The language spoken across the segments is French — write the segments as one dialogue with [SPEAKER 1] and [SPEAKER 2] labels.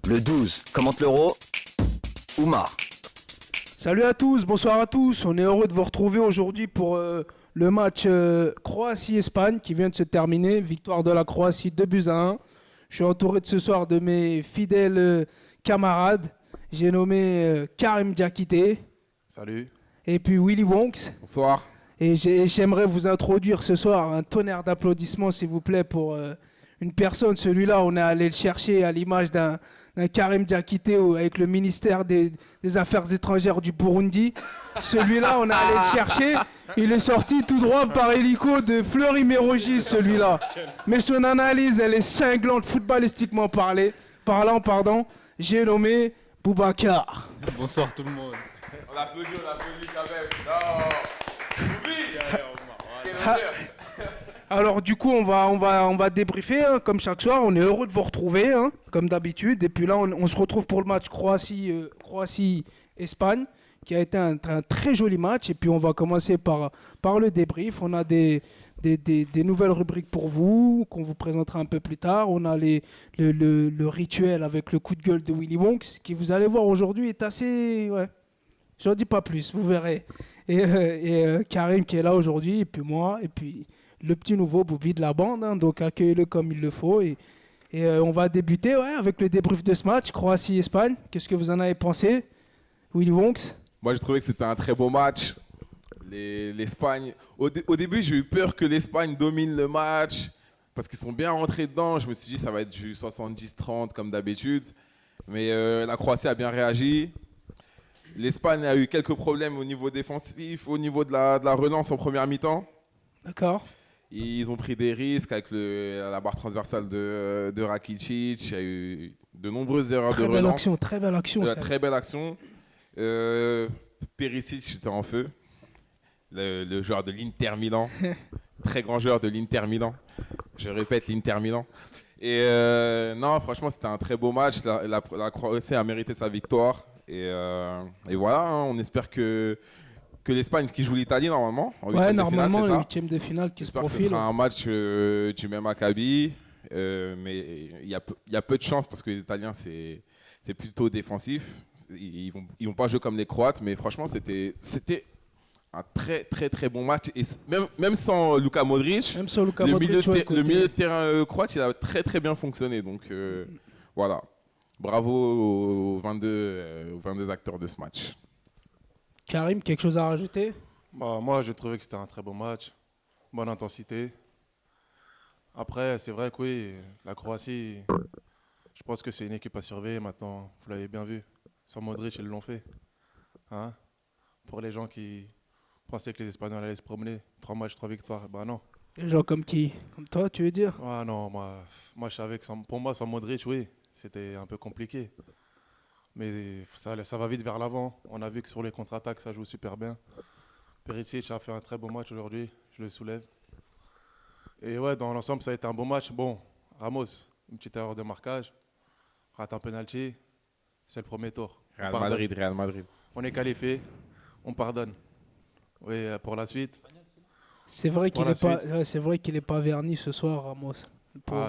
[SPEAKER 1] Le 12 commente l'Euro, Oumar.
[SPEAKER 2] Salut à tous, bonsoir à tous. On est heureux de vous retrouver aujourd'hui pour le match Croatie-Espagne qui vient de se terminer. Victoire de la Croatie 2-1. Je suis entouré de ce soir de mes fidèles camarades. J'ai nommé Karim Diakité.
[SPEAKER 3] Salut.
[SPEAKER 2] Et puis Willy Wonks.
[SPEAKER 3] Bonsoir.
[SPEAKER 2] Et j'aimerais vous introduire ce soir un tonnerre d'applaudissements s'il vous plaît pour une personne. Celui-là, on est allé le chercher à l'image d'un Karim Diakité avec le ministère des Affaires étrangères du Burundi. Celui-là, on est allé le chercher. Il est sorti tout droit par hélico de Fleury-Mérogis, celui-là. Mais son analyse, elle est cinglante, footballistiquement parlant. J'ai nommé Boubacar.
[SPEAKER 4] Bonsoir tout le monde.
[SPEAKER 3] On applaudit quand même. Non. Oublie.
[SPEAKER 2] Alors du coup, on va débriefer, hein, comme chaque soir. On est heureux de vous retrouver, hein, comme d'habitude. Et puis là, on se retrouve pour le match Croatie-Espagne, qui a été un très joli match. Et puis on va commencer par le débrief. On a des nouvelles rubriques pour vous, qu'on vous présentera un peu plus tard. On a le rituel avec le coup de gueule de Willy Wonks, qui vous allez voir aujourd'hui est assez... Ouais, j'en dis pas plus, vous verrez. Et Karim qui est là aujourd'hui, et puis moi, et puis... le petit nouveau Boubi de la bande, hein, donc accueillez-le comme il le faut. Et on va débuter avec le débrief de ce match, Croatie-Espagne. Qu'est-ce que vous en avez pensé, Willy Wonks?
[SPEAKER 3] Moi, j'ai trouvé que c'était un très beau match. L'Espagne, au début, j'ai eu peur que l'Espagne domine le match parce qu'ils sont bien rentrés dedans. Je me suis dit ça va être du 70-30 comme d'habitude. Mais la Croatie a bien réagi. L'Espagne a eu quelques problèmes au niveau défensif, au niveau de la relance en première mi-temps.
[SPEAKER 2] D'accord.
[SPEAKER 3] Ils ont pris des risques avec la barre transversale de Rakitic. Il y a eu de nombreuses erreurs de relance.
[SPEAKER 2] Très belle action.
[SPEAKER 3] Très belle action. Perisic était en feu. Le joueur de l'Inter Milan. Très grand joueur de l'Inter Milan. Je répète, l'Inter Milan. Et non, franchement, c'était un très beau match. La Croatie a mérité sa victoire. Et voilà, hein, on espère que l'Espagne qui joue l'Italie normalement en huitième de finale, c'est ça.
[SPEAKER 2] Le huitième de finale qui se profile.
[SPEAKER 3] J'espère que ce sera un match du même acabit, mais il y a peu de chance parce que les Italiens c'est plutôt défensif. Ils vont pas jouer comme les Croates, mais franchement c'était un très très très bon match et même sans Luka Modric, le milieu de terrain croate il a très très bien fonctionné. Donc voilà, bravo aux 22 acteurs de ce match.
[SPEAKER 2] Karim, quelque chose à rajouter?
[SPEAKER 4] Moi, j'ai trouvé que c'était un très beau match. Bonne intensité. Après, c'est vrai que oui, la Croatie, je pense que c'est une équipe à surveiller maintenant. Vous l'avez bien vu. Sans Modric, ils l'ont fait. Hein? Pour les gens qui pensaient que les Espagnols allaient se promener, 3 matchs, 3 victoires, non.
[SPEAKER 2] Des gens comme qui? Comme toi, tu veux dire?
[SPEAKER 4] Non, moi je savais que pour moi, sans Modric, oui, c'était un peu compliqué. Mais ça va vite vers l'avant. On a vu que sur les contre-attaques, ça joue super bien. Perisic a fait un très beau match aujourd'hui, je le soulève. Et ouais, dans l'ensemble, ça a été un beau match. Bon, Ramos, une petite erreur de marquage, rate un penalty, c'est le premier tour.
[SPEAKER 3] Real Madrid.
[SPEAKER 4] On est qualifié, on pardonne. Oui, pour la suite.
[SPEAKER 2] C'est vrai qu'il n'est pas verni ce soir, Ramos.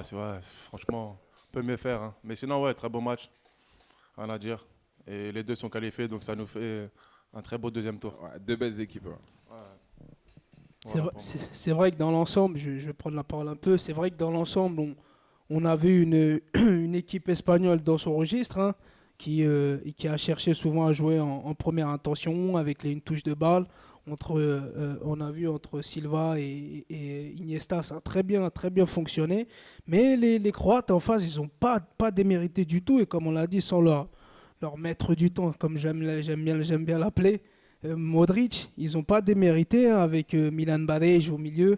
[SPEAKER 4] C'est vrai, franchement, on peut mieux faire. Hein. Mais sinon, ouais, très beau match. Rien à dire. Et les deux sont qualifiés, donc ça nous fait un très beau deuxième tour.
[SPEAKER 3] Ouais, 2 belles équipes. Ouais.
[SPEAKER 4] Voilà,
[SPEAKER 2] c'est vrai que dans l'ensemble, je vais prendre la parole un peu, c'est vrai que dans l'ensemble, on a vu une équipe espagnole dans son registre, hein, qui a cherché souvent à jouer en première intention, avec une touche de balle. On a vu entre Silva et Iniesta, ça a très bien fonctionné. Mais les Croates en face, ils n'ont pas démérité du tout. Et comme on l'a dit, sans leur maître du temps, comme j'aime bien l'appeler, Modric, ils n'ont pas démérité, hein, avec Milan Badejo au milieu.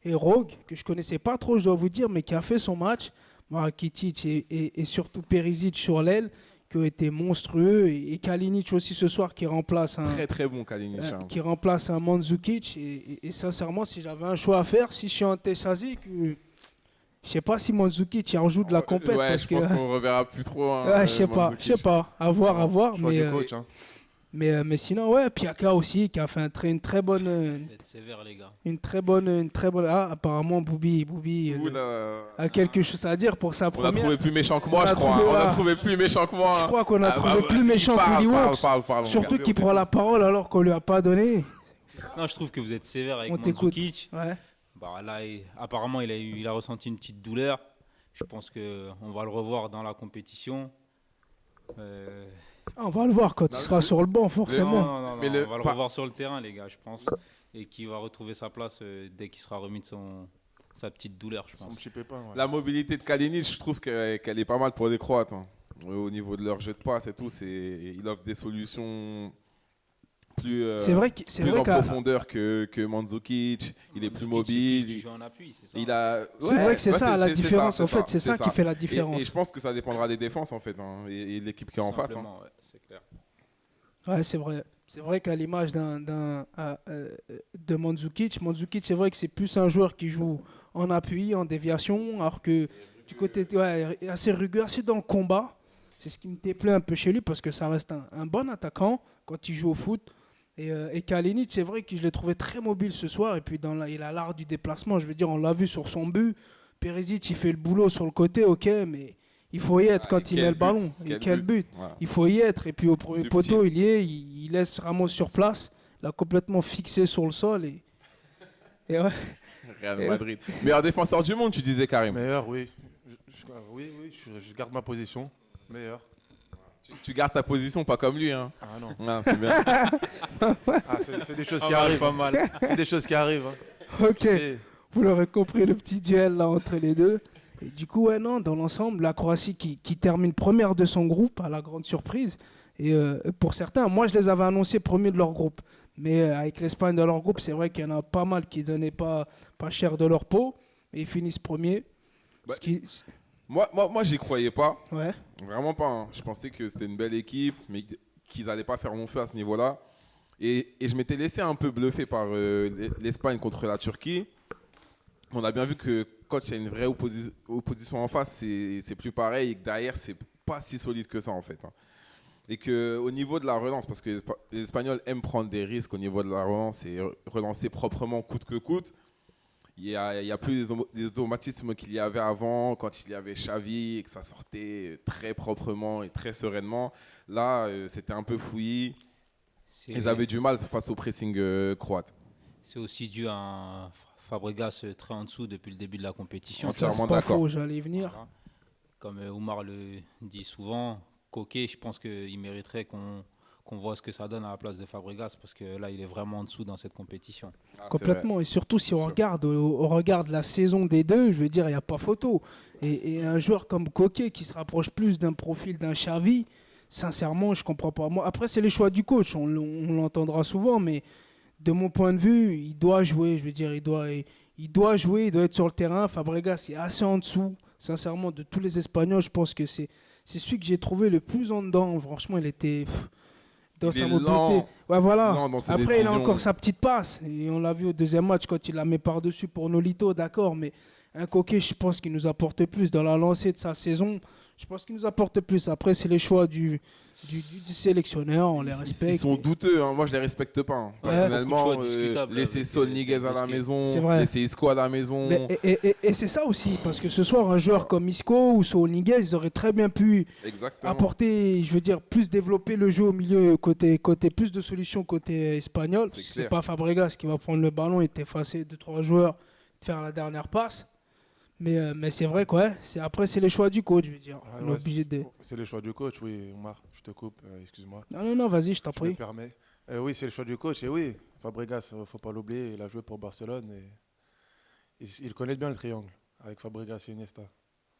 [SPEAKER 2] Et Rogue, que je ne connaissais pas trop, je dois vous dire, mais qui a fait son match. Rakitic et surtout Perisic sur l'aile, qui ont été monstrueux, et Kalinic aussi ce soir qui remplace
[SPEAKER 3] très très bon Kalinic,
[SPEAKER 2] qui remplace un Mandzukic, et sincèrement si j'avais un choix à faire, si je suis un Tessazic, je sais pas si Mandzukic il rejoue de la compète,
[SPEAKER 3] je pense qu'on reverra plus trop,
[SPEAKER 2] je sais pas, à voir,
[SPEAKER 4] choix
[SPEAKER 2] mais
[SPEAKER 4] du coach, hein.
[SPEAKER 2] Mais sinon, ouais, Piaka aussi, qui a fait une très bonne.
[SPEAKER 5] Vous êtes sévères, les gars.
[SPEAKER 2] Une très bonne. Ah, apparemment, Boubi
[SPEAKER 3] Oula.
[SPEAKER 2] a quelque chose à dire pour sa
[SPEAKER 3] On a
[SPEAKER 2] première.
[SPEAKER 3] trouvé plus méchant que moi,
[SPEAKER 2] On a
[SPEAKER 3] je crois.
[SPEAKER 2] trouvé,
[SPEAKER 3] On a
[SPEAKER 2] ah.
[SPEAKER 3] trouvé plus méchant que moi.
[SPEAKER 2] Je crois qu'on a trouvé plus
[SPEAKER 3] vas-y,
[SPEAKER 2] méchant que
[SPEAKER 3] parle,
[SPEAKER 2] Willy
[SPEAKER 3] parle,
[SPEAKER 2] Wax.
[SPEAKER 3] parle, parle,
[SPEAKER 2] Surtout
[SPEAKER 3] regardez,
[SPEAKER 2] qu'il
[SPEAKER 3] on
[SPEAKER 2] prend la parole alors qu'on lui a pas donné.
[SPEAKER 5] Non, je trouve que vous êtes sévère avec
[SPEAKER 2] On t'écoute.
[SPEAKER 5] Mandzukic.
[SPEAKER 2] Ouais.
[SPEAKER 5] Bah, là, apparemment, il a ressenti une petite douleur. Je pense qu'on va le revoir dans la compétition.
[SPEAKER 2] On va le voir quand il sera sur le banc,
[SPEAKER 5] Non,
[SPEAKER 2] forcément.
[SPEAKER 5] non,
[SPEAKER 3] Mais
[SPEAKER 5] on va le revoir sur le terrain, les gars, je pense. Et qu'il va retrouver sa place dès qu'il sera remis de sa petite douleur, je
[SPEAKER 4] Son
[SPEAKER 5] pense.
[SPEAKER 4] petit pépin. Ouais.
[SPEAKER 3] La mobilité de Kalinic, je trouve qu'elle est pas mal pour les Croates. Hein. Au niveau de leur jeu de passe et tout, il offre des solutions plus,
[SPEAKER 2] C'est vrai
[SPEAKER 3] en
[SPEAKER 2] qu'à-
[SPEAKER 3] profondeur que Mandzukic. Il est plus mobile.
[SPEAKER 5] Il joue en appui, c'est ça.
[SPEAKER 2] C'est vrai que c'est ça la différence. En fait, c'est
[SPEAKER 3] c'est
[SPEAKER 2] ça qui fait la différence.
[SPEAKER 3] Et je pense que ça dépendra des défenses en fait, hein, et de l'équipe qui est en face. Hein.
[SPEAKER 5] Simplement, ouais, c'est clair.
[SPEAKER 2] Ouais, c'est vrai. C'est vrai qu'à l'image de Mandzukic, c'est vrai que c'est plus un joueur qui joue en appui, en déviation, alors que du côté assez rugueux, assez dans le combat. C'est ce qui me déplaît un peu chez lui parce que ça reste un bon attaquant quand il joue au foot. Et Kalinic, c'est vrai que je l'ai trouvé très mobile ce soir. Et puis il a l'art du déplacement. Je veux dire, on l'a vu sur son but. Perisic, il fait le boulot sur le côté, ok, mais il faut y être quand il met le ballon. Et quel but.
[SPEAKER 3] Ouais.
[SPEAKER 2] Il faut y être. Et puis au premier
[SPEAKER 3] Subtil.
[SPEAKER 2] poteau, il y est. Il laisse Ramos sur place. Il a complètement fixé sur le sol. Et ouais.
[SPEAKER 3] Real Madrid. Meilleur défenseur du monde, tu disais Karim.
[SPEAKER 4] Meilleur, oui. Oui, je garde ma position. Meilleur.
[SPEAKER 3] Tu gardes ta position, pas comme lui. Hein.
[SPEAKER 4] Ah non.
[SPEAKER 3] Non, c'est bien.
[SPEAKER 4] C'est des choses
[SPEAKER 5] Pas
[SPEAKER 4] qui
[SPEAKER 5] mal,
[SPEAKER 4] arrivent.
[SPEAKER 5] pas mal.
[SPEAKER 4] C'est des choses qui arrivent. Hein.
[SPEAKER 2] Ok.
[SPEAKER 4] C'est-
[SPEAKER 2] Vous l'aurez compris, le petit duel là entre les deux. Et du coup, ouais, non, dans l'ensemble, la Croatie qui termine première de son groupe, à la grande surprise. Et pour certains, moi, je les avais annoncés premiers de leur groupe. Mais avec l'Espagne dans leur groupe, c'est vrai qu'il y en a pas mal qui ne donnaient pas cher de leur peau. Et ils finissent premiers.
[SPEAKER 3] Bah,
[SPEAKER 2] Ce qui-
[SPEAKER 3] Moi, j'y croyais pas.
[SPEAKER 2] Ouais.
[SPEAKER 3] Vraiment pas. Hein. Je pensais que c'était une belle équipe, mais qu'ils allaient pas faire long feu à ce niveau-là. Et je m'étais laissé un peu bluffer par l'Espagne contre la Turquie. On a bien vu que quand il y a une vraie opposition en face, c'est plus pareil et que derrière, c'est pas si solide que ça en fait. Hein. Et qu'au niveau de la relance, parce que les Espagnols aiment prendre des risques au niveau de la relance et relancer proprement coûte que coûte, il y a plus des automatismes qu'il y avait avant, quand il y avait Xavi et que ça sortait très proprement et très sereinement. Là, c'était un peu fouillis. Ils avaient du mal face au pressing croate.
[SPEAKER 5] C'est aussi dû à un Fabregas très en dessous depuis le début de la compétition.
[SPEAKER 3] Entièrement
[SPEAKER 2] Ça, c'est pas
[SPEAKER 3] d'accord.
[SPEAKER 2] faux, j'allais y venir.
[SPEAKER 5] Voilà. Comme Oumar le dit souvent, Koké, je pense qu'il mériterait qu'on voit ce que ça donne à la place de Fabregas parce que là, il est vraiment en dessous dans cette compétition.
[SPEAKER 3] Ah, c'est
[SPEAKER 2] Complètement. Et surtout, si
[SPEAKER 3] C'est
[SPEAKER 2] on
[SPEAKER 3] sûr.
[SPEAKER 2] regarde la saison des deux, je veux dire, il n'y a pas photo. Et un joueur comme Koké qui se rapproche plus d'un profil d'un Xavi, sincèrement, je comprends pas. Moi, après, c'est les choix du coach. On l'entendra souvent, mais de mon point de vue, il doit jouer. Je veux dire, il doit jouer, il doit être sur le terrain. Fabregas est assez en dessous. Sincèrement, de tous les Espagnols, je pense que c'est celui que j'ai trouvé le plus en dedans. Franchement, il était dans
[SPEAKER 3] Il
[SPEAKER 2] sa
[SPEAKER 3] est
[SPEAKER 2] mobilité.
[SPEAKER 3] lent.
[SPEAKER 2] Ouais, voilà.
[SPEAKER 3] Lent dans ses
[SPEAKER 2] Après, il a
[SPEAKER 3] décisions.
[SPEAKER 2] encore sa petite passe. Et on l'a vu au deuxième match quand il la met par-dessus pour Nolito, d'accord. Mais un Koké, je pense qu'il nous apporte plus dans la lancée de sa saison. Je pense qu'il nous apporte plus. Après, c'est les choix du sélectionneur. On les respecte.
[SPEAKER 3] Ils sont douteux, hein. Moi je les respecte pas. Hein. Personnellement,
[SPEAKER 5] beaucoup de choix discutables
[SPEAKER 3] laisser
[SPEAKER 5] avec
[SPEAKER 3] Sol Niguez à la
[SPEAKER 5] Busquets.
[SPEAKER 3] maison,
[SPEAKER 2] C'est vrai.
[SPEAKER 3] laisser Isco à la maison.
[SPEAKER 2] Et c'est ça aussi, parce que ce soir, un joueur comme Isco ou Saul Niguez, ils auraient très bien pu
[SPEAKER 3] Exactement.
[SPEAKER 2] apporter, je veux dire, plus développer le jeu au milieu, côté plus de solutions côté espagnol.
[SPEAKER 3] C'est
[SPEAKER 2] C'est
[SPEAKER 3] clair.
[SPEAKER 2] pas Fabregas qui va prendre le ballon et t'effacer 2-3 joueurs, te faire la dernière passe. Mais c'est vrai quoi. Après, c'est les choix du coach, je veux dire.
[SPEAKER 4] Ah
[SPEAKER 2] On est
[SPEAKER 4] ouais,
[SPEAKER 2] obligé de.
[SPEAKER 4] c'est le choix du coach, oui, Omar. Je te coupe, excuse-moi.
[SPEAKER 2] Non, vas-y, je t'en
[SPEAKER 4] Je me
[SPEAKER 2] prie.
[SPEAKER 4] permets. Oui, c'est le choix du coach. Et oui, Fabregas, il ne faut pas l'oublier, il a joué pour Barcelone. Et il connaît bien le triangle avec Fabregas et Iniesta.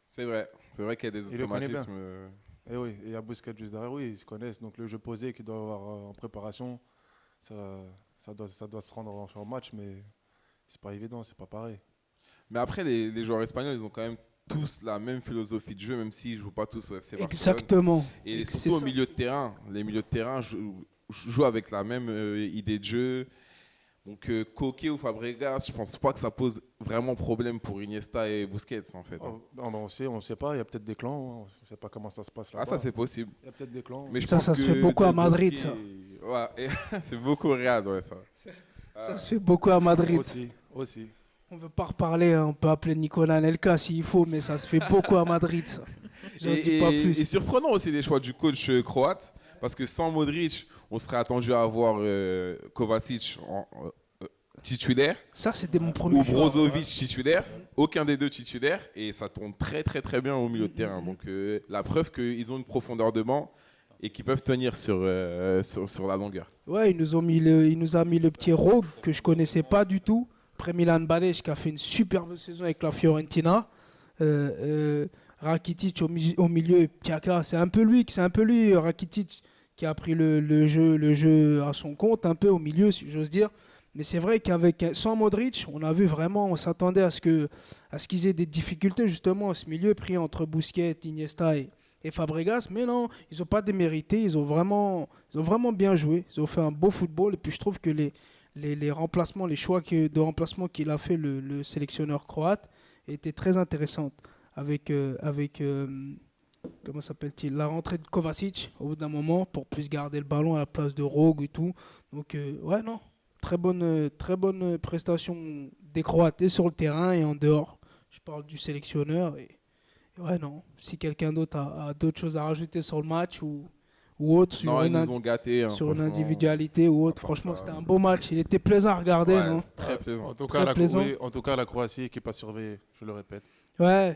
[SPEAKER 3] C'est vrai qu'il y a des
[SPEAKER 4] Il le connaît bien.
[SPEAKER 3] automatismes.
[SPEAKER 4] Et oui, et il y a Busquets juste derrière, oui, ils se connaissent. Donc le jeu posé qu'il doit avoir en préparation, ça doit se rendre en match, mais c'est pas évident, c'est pas pareil.
[SPEAKER 3] Mais après, les joueurs espagnols, ils ont quand même tous la même philosophie de jeu, même s'ils ne jouent pas tous au FC Barcelone.
[SPEAKER 2] Exactement.
[SPEAKER 3] Et
[SPEAKER 2] C'est
[SPEAKER 3] surtout au
[SPEAKER 2] ça.
[SPEAKER 3] milieu de terrain. Les milieux de terrain jouent avec la même idée de jeu. Donc Koké ou Fabregas, je pense pas que ça pose vraiment problème pour Iniesta et Busquets en fait.
[SPEAKER 4] Oh, non, mais on sait pas, il y a peut-être des clans, hein, on ne sait pas comment ça se passe là.
[SPEAKER 3] Ah, ça c'est possible.
[SPEAKER 4] Il y a peut-être des clans.
[SPEAKER 3] Mais je
[SPEAKER 2] Ça
[SPEAKER 3] pense
[SPEAKER 2] se
[SPEAKER 3] que
[SPEAKER 2] fait beaucoup à
[SPEAKER 3] de
[SPEAKER 2] Madrid,
[SPEAKER 3] Busquets-
[SPEAKER 2] ça.
[SPEAKER 3] Ouais, et c'est beaucoup Real, ouais, ça.
[SPEAKER 2] Ça se fait beaucoup à Madrid.
[SPEAKER 4] Aussi.
[SPEAKER 2] On veut pas reparler, hein, on peut appeler Nicolas Anelka s'il faut, mais ça se fait beaucoup à Madrid, ça. J'en dis pas plus.
[SPEAKER 3] Et surprenant aussi les choix du coach croate, parce que sans Modric, on serait attendu à avoir Kovacic titulaire,
[SPEAKER 2] Ça, c'était mon premier
[SPEAKER 3] ou
[SPEAKER 2] choix.
[SPEAKER 3] Brozovic titulaire, aucun des deux titulaires, et ça tourne très très très bien au milieu de terrain. Donc la preuve qu'ils ont une profondeur de banc et qu'ils peuvent tenir sur la longueur.
[SPEAKER 2] Ouais, il nous a mis le petit Rogue que je connaissais pas du tout. Après Milan Balej qui a fait une superbe saison avec la Fiorentina. Rakitic au milieu et Pjaka, c'est un peu lui, Rakitic, qui a pris le jeu à son compte, un peu au milieu, si j'ose dire. Mais c'est vrai sans Modric, on s'attendait à ce qu'ils aient des difficultés justement à ce milieu pris entre Busquets, Iniesta et Fabregas. Mais non, ils n'ont pas démérité, ils ont vraiment bien joué, ils ont fait un beau football. Et puis je trouve que les remplacements, les choix de remplacement qu'il a fait le sélectionneur croate étaient très intéressants. Avec comment s'appelle-t-il, la rentrée de Kovacic au bout d'un moment pour plus garder le ballon à la place de Rogue et tout. Donc ouais, non, très bonne prestation des Croates et sur le terrain et en dehors. Je parle du sélectionneur et ouais, non, si quelqu'un d'autre a d'autres choses à rajouter sur le match ou autre,
[SPEAKER 3] Non, ils nous ont gâtés. Hein,
[SPEAKER 2] sur une
[SPEAKER 3] franchement.
[SPEAKER 2] individualité ou autre,
[SPEAKER 3] À part
[SPEAKER 2] franchement,
[SPEAKER 3] ça,
[SPEAKER 2] c'était un beau match. Il était plaisant à regarder,
[SPEAKER 3] Ouais,
[SPEAKER 2] non?
[SPEAKER 3] très plaisant.
[SPEAKER 4] En tout cas, la Croatie, équipe à surveiller, je le répète.
[SPEAKER 2] Ouais,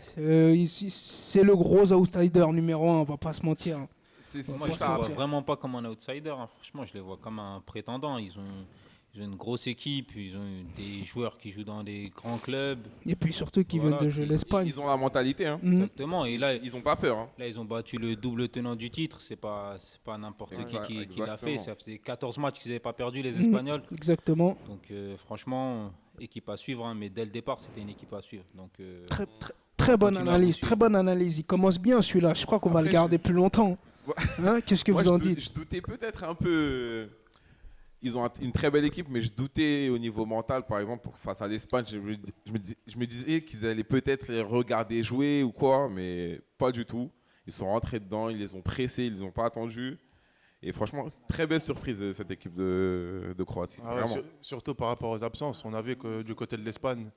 [SPEAKER 2] ici, c'est le gros outsider numéro 1, on va pas se mentir.
[SPEAKER 3] C'est
[SPEAKER 5] Moi, je ne les vois vraiment pas comme un outsider. Hein. Franchement, je les vois comme un prétendant. Ils ont une grosse équipe, ils ont des joueurs qui jouent dans des grands clubs.
[SPEAKER 2] Et puis surtout qu'ils
[SPEAKER 5] Voilà,
[SPEAKER 2] viennent de jouer l'Espagne.
[SPEAKER 3] Ils ont la mentalité. Hein.
[SPEAKER 2] Mhm.
[SPEAKER 5] Exactement. Et là,
[SPEAKER 3] Ils n'ont pas peur. Hein.
[SPEAKER 5] là, ils ont battu le double tenant du titre. C'est pas n'importe qui l'a fait.
[SPEAKER 3] Exactement.
[SPEAKER 5] Ça faisait 14 matchs qu'ils n'avaient pas perdu, les
[SPEAKER 2] Mhm.
[SPEAKER 5] Espagnols.
[SPEAKER 2] Exactement.
[SPEAKER 5] Donc, franchement, équipe à suivre. Hein. Mais dès le départ, c'était une équipe à suivre. Donc,
[SPEAKER 2] Très bonne
[SPEAKER 5] continue à
[SPEAKER 2] analyse,
[SPEAKER 5] poursuivre.
[SPEAKER 2] très bonne analyse. Il commence bien celui-là. Je crois qu'on va le
[SPEAKER 3] Après,
[SPEAKER 2] garder plus longtemps.
[SPEAKER 3] Ouais.
[SPEAKER 2] Hein, qu'est-ce que
[SPEAKER 3] Moi,
[SPEAKER 2] vous en
[SPEAKER 3] je
[SPEAKER 2] dites?
[SPEAKER 3] Je doutais peut-être un peu. Ils ont une très belle équipe, mais je doutais au niveau mental, par exemple, face à l'Espagne. Je me disais qu'ils allaient peut-être les regarder jouer ou quoi, mais pas du tout. Ils sont rentrés dedans, ils les ont pressés, ils les ont pas attendus. Et franchement, très belle surprise cette équipe de Croatie.
[SPEAKER 4] Ah ouais,
[SPEAKER 3] vraiment.
[SPEAKER 4] surtout par rapport aux absences. On a vu que du côté de l'Espagne,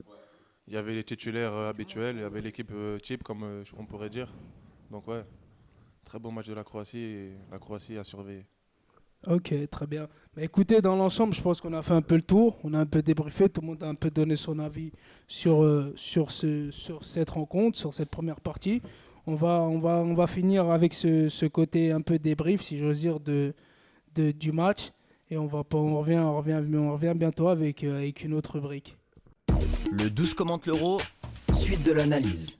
[SPEAKER 4] il y avait les titulaires habituels, il y avait l'équipe type, comme on pourrait dire. Donc ouais, très bon match de la Croatie et la Croatie a surveillé.
[SPEAKER 2] Ok, très bien. Mais écoutez, dans l'ensemble, je pense qu'on a fait un peu le tour. On a un peu débriefé. Tout le monde a un peu donné son avis sur cette rencontre, sur cette première partie. On va finir avec ce côté un peu débrief, si j'ose dire, du match. Et on revient bientôt avec une autre rubrique.
[SPEAKER 1] Le 12 commente l'Euro, suite de l'analyse.